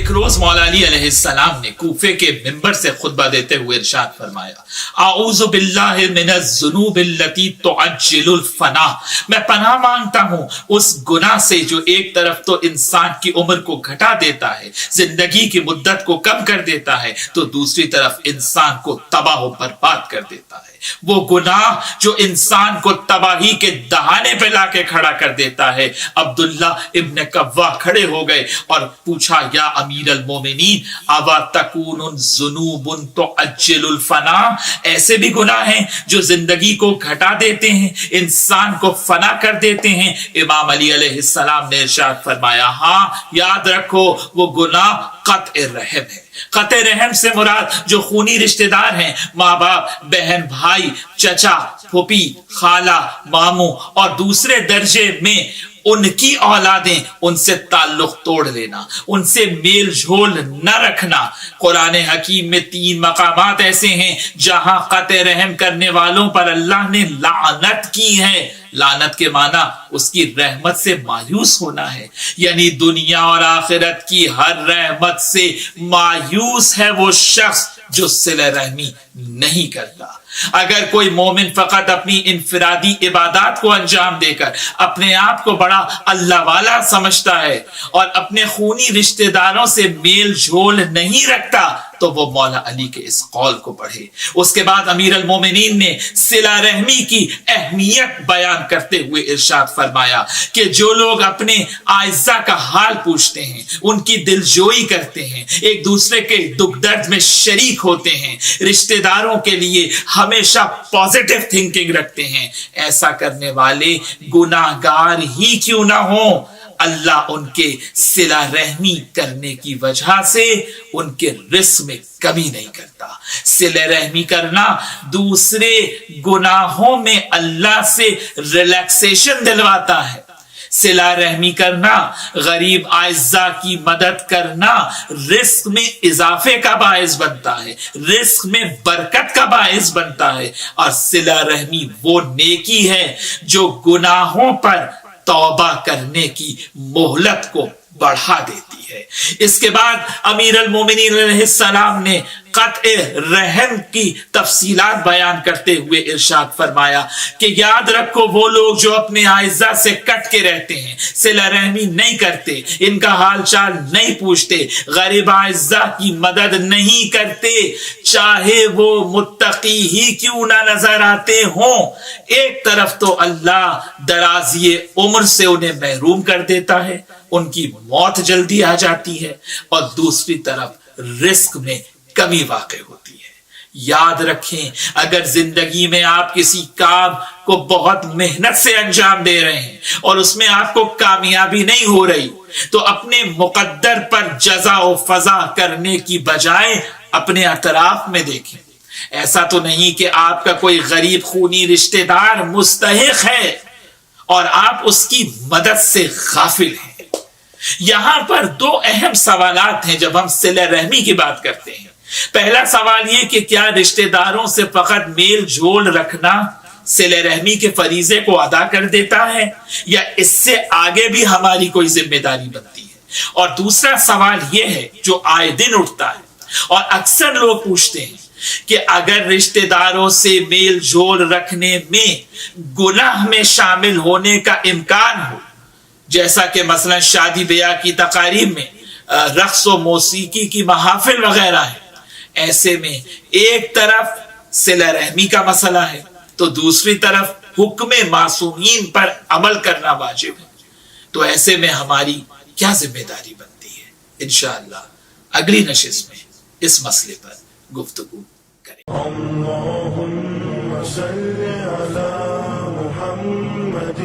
ایک روز مولا علی علیہ السلام نے کوفے کے منبر سے خطبہ دیتے ہوئے ارشاد فرمایا، اعوذ باللہ من الذنوب التي تعجل الفنا، میں پناہ مانگتا ہوں اس گناہ سے جو ایک طرف تو انسان کی عمر کو گھٹا دیتا ہے، زندگی کی مدت کو کم کر دیتا ہے، تو دوسری طرف انسان کو تباہ و برباد کر دیتا ہے۔ وہ گناہ جو انسان کو تباہی کے دہانے پہ لا کے کھڑا کر دیتا ہے۔ عبداللہ ابن کوا کھڑے ہو گئے اور پوچھا، یا امیر المومنین، اوا تکون ذنوب تعجل الفنا، ایسے بھی گناہ ہیں جو زندگی کو گھٹا دیتے ہیں، انسان کو فنا کر دیتے ہیں؟ امام علی علیہ السلام نے ارشاد فرمایا، ہاں یاد رکھو، وہ گناہ قطع رحم ہے۔ قطع رحم سے مراد جو خونی رشتہ دار ہیں، ماں باپ، بہن بھائی، چچا پھوپھی، خالہ ماموں اور دوسرے درجے میں ان کی اولادیں، ان سے تعلق توڑ لینا، ان سے میل جھول نہ رکھنا۔ قرآن حکیم میں 3 مقامات ایسے ہیں جہاں قطع رحم کرنے والوں پر اللہ نے لعنت کی ہے۔ لعنت کے معنی اس کی رحمت سے مایوس ہونا ہے، یعنی دنیا اور آخرت کی ہر رحمت سے مایوس ہے وہ شخص جو صلہ رحمی نہیں کرتا۔ اگر کوئی مومن فقط اپنی انفرادی عبادات کو انجام دے کر اپنے آپ کو بڑا اللہ والا سمجھتا ہے اور اپنے خونی رشتہ داروں سے میل جھول نہیں رکھتا، تو وہ مولا علی کے اس قول کو پڑھے۔ اس کے بعد امیر المومنین نے صلہ رحمی کی اہمیت بیان کرتے ہوئے ارشاد فرمایا کہ جو لوگ اپنے اعزاء کا حال پوچھتے ہیں، ان کی دلجوئی کرتے ہیں، ایک دوسرے کے دکھ درد میں شریک ہوتے ہیں، رشتہ داروں کے لیے ہمیشہ پازیٹیو تھنکنگ رکھتے ہیں، ایسا کرنے والے گناہ گار ہی کیوں نہ ہوں، اللہ ان کے صلہ رحمی کرنے کی وجہ سے ان کے رزق میں کمی نہیں کرتا۔ صلہ رحمی کرنا دوسرے گناہوں میں اللہ سے ریلیکسیشن دلواتا ہے۔ صلہ رحمی کرنا، غریب اعزاء کی مدد کرنا رزق میں اضافے کا باعث بنتا ہے، رزق میں برکت کا باعث بنتا ہے، اور صلہ رحمی وہ نیکی ہے جو گناہوں پر توبہ کرنے کی مہلت کو بڑھا دیتی ہے۔ اس کے بعد امیر المومنین علیہ السلام نے قطع رحم کی تفصیلات بیان کرتے ہوئے ارشاد فرمایا کہ یاد رکھو، وہ لوگ جو اپنے اعزاء سے کٹ کے رہتے ہیں، صلہ رحمی نہیں کرتے، ان کا حال چال نہیں پوچھتے، غریب اعزاء کی مدد نہیں کرتے، چاہے وہ متقی ہی کیوں نہ نظر آتے ہوں، ایک طرف تو اللہ درازی عمر سے انہیں محروم کر دیتا ہے، ان کی موت جلدی آ جاتی ہے، اور دوسری طرف رزق میں کمی واقع ہوتی ہے۔ یاد رکھیں، اگر زندگی میں آپ کسی کام کو بہت محنت سے انجام دے رہے ہیں اور اس میں آپ کو کامیابی نہیں ہو رہی، تو اپنے مقدر پر جزا و فضا کرنے کی بجائے اپنے اطراف میں دیکھیں۔ ایسا تو نہیں کہ آپ کا کوئی غریب خونی رشتہ دار مستحق ہے اور آپ اس کی مدد سے غافل ہیں۔ یہاں پر 2 اہم سوالات ہیں جب ہم صلہ رحمی کی بات کرتے ہیں۔ پہلا سوال یہ کہ کیا رشتہ داروں سے فقط میل جول رکھنا صلہ رحمی کے فریضے کو ادا کر دیتا ہے، یا اس سے آگے بھی ہماری کوئی ذمہ داری بنتی ہے؟ اور دوسرا سوال یہ ہے جو آئے دن اٹھتا ہے اور اکثر لوگ پوچھتے ہیں کہ اگر رشتہ داروں سے میل جول رکھنے میں گناہ میں شامل ہونے کا امکان ہو، جیسا کہ مثلا شادی بیاہ کی تقاریب میں رقص و موسیقی کی محافل وغیرہ ہے، ایسے میں ایک طرف صلہ رحمی کا مسئلہ ہے تو دوسری طرف حکم معصومین پر عمل کرنا واجب ہے، تو ایسے میں ہماری کیا ذمہ داری بنتی ہے؟ انشاءاللہ اگلی نشست میں اس مسئلے پر گفتگو کریں۔ اللہم صل علی محمد